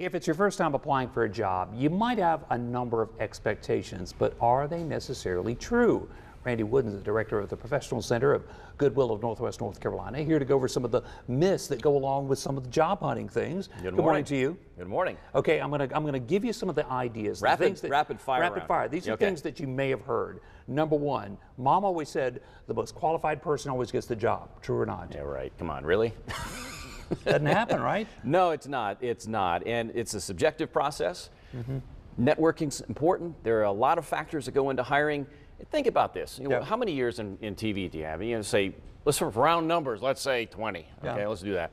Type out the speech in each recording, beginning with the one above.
If it's your first time applying for a job, you might have a number of expectations, but are they necessarily true? Randy Wooden is the director of the Professional Center of Goodwill of Northwest North Carolina, here to go over some of the myths that go along with some of the job hunting things. Good morning to you. Good morning. Okay, I'm gonna give you some of the ideas. Rapid fire. Rapid fire. These are things that you may have heard. Number one, Mom always said the most qualified person always gets the job. True or not? Yeah, right. Come on, really? Doesn't happen, right? No, it's not. It's not. And it's a subjective process. Networking's important. There are a lot of factors that go into hiring. Think about this. You know, how many years in TV do you have? You know, say, let's round numbers. Let's say 20. Okay, let's do that.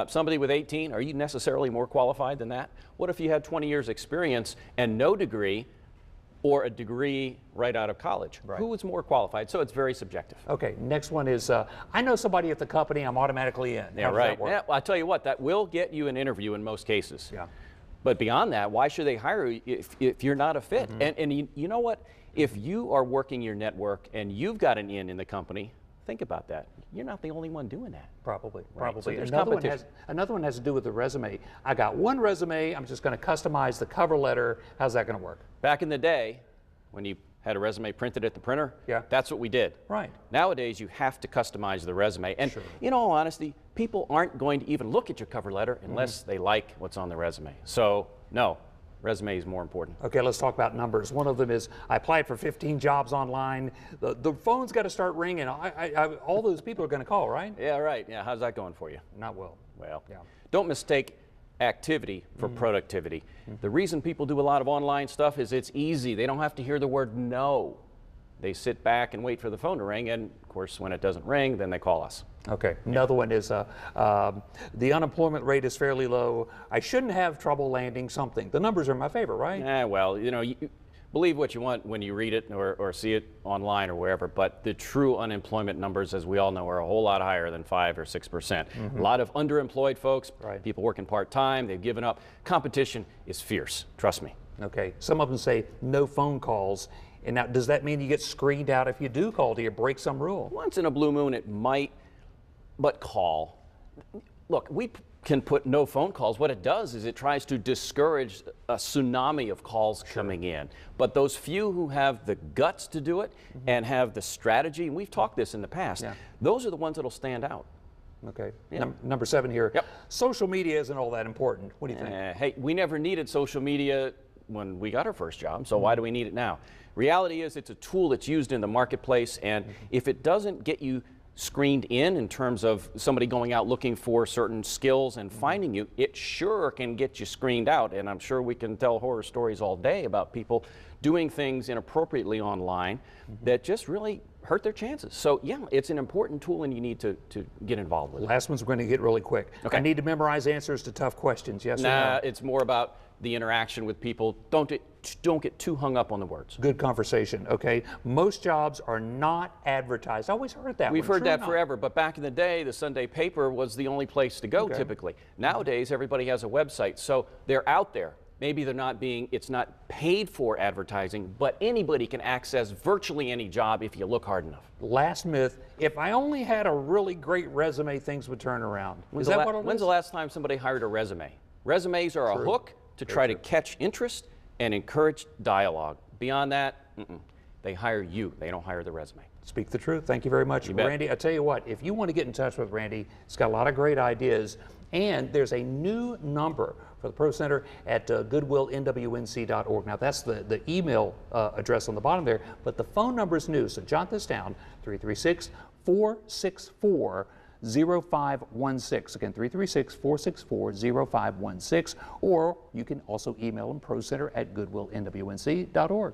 Somebody with 18, are you necessarily more qualified than that? What if you had 20 years experience and no degree, or a degree right out of college? Right. Who is more qualified? So it's very subjective. Okay, next one is, I know somebody at the company, I'm automatically in. Yeah, right. Yeah, well, I'll tell you what, that will get you an interview in most cases. Yeah. But beyond that, why should they hire you if you're not a fit? And you know what? If you are working your network and you've got an in the company, think about that. You're not the only one doing that. Probably. So there's Another one has to do with the resume. I got one resume, I'm just going to customize the cover letter. How's that going to work? Back in the day, when you had a resume printed at the printer, that's what we did. Right. Nowadays, you have to customize the resume. And in all honesty, people aren't going to even look at your cover letter unless they like what's on the resume. So, no. Resume is more important. Okay, let's talk about numbers. One of them is, I applied for 15 jobs online. The phone's got to start ringing. All those people are going to call, right? Yeah, right. Yeah, how's that going for you? Not well. Well, don't mistake activity for productivity. The reason people do a lot of online stuff is it's easy. They don't have to hear the word no. They sit back and wait for the phone to ring, and of course, when it doesn't ring, then they call us. Okay, another one is the unemployment rate is fairly low. I shouldn't have trouble landing something. The numbers are my favor, right? Well, you know, you believe what you want when you read it or see it online or wherever, but the true unemployment numbers, as we all know, are a whole lot higher than 5 or 6%. A lot of underemployed folks, people working part-time, they've given up. Competition is fierce, trust me. Okay, some of them say no phone calls. And now, does that mean you get screened out if you do call? Do you break some rule? Once in a blue moon, it might, but call. Look, we can put no phone calls. What it does is it tries to discourage a tsunami of calls coming in. But those few who have the guts to do it and have the strategy, and we've talked this in the past, those are the ones that'll stand out. Okay. Number 7 here. Social media isn't all that important. What do you think? Hey, we never needed social media when we got our first job, so why do we need it now? Reality is it's a tool that's used in the marketplace, and if it doesn't get you screened in terms of somebody going out looking for certain skills and finding you, it sure can get you screened out. And I'm sure we can tell horror stories all day about people doing things inappropriately online that just really hurt their chances. So yeah, it's an important tool and you need to get involved with it. Last one's going to get really quick. Okay. I need to memorize answers to tough questions, yes or no? It's more about the interaction with people. Don't get too hung up on the words. Good conversation, okay? Most jobs are not advertised. I always heard that. We've heard that forever, but back in the day, the Sunday paper was the only place to go typically. Nowadays, everybody has a website, so they're out there. Maybe it's not paid for advertising, but anybody can access virtually any job if you look hard enough. Last myth, if I only had a really great resume, things would turn around. Is that what it is? When's the last time somebody hired a resume? Resumes are a hook to try to catch interest and encourage dialogue. Beyond that, they hire you. They don't hire the resume. Speak the truth. Thank you very much, Randy. I tell you what, if you want to get in touch with Randy, he's got a lot of great ideas, and there's a new number for the Pro Center at goodwillnwnc.org. Now that's the email address on the bottom there, but the phone number is new, so jot this down: 336-464-0516. Again, 336-464-0516, or you can also email them, procenter@goodwillnwnc.org.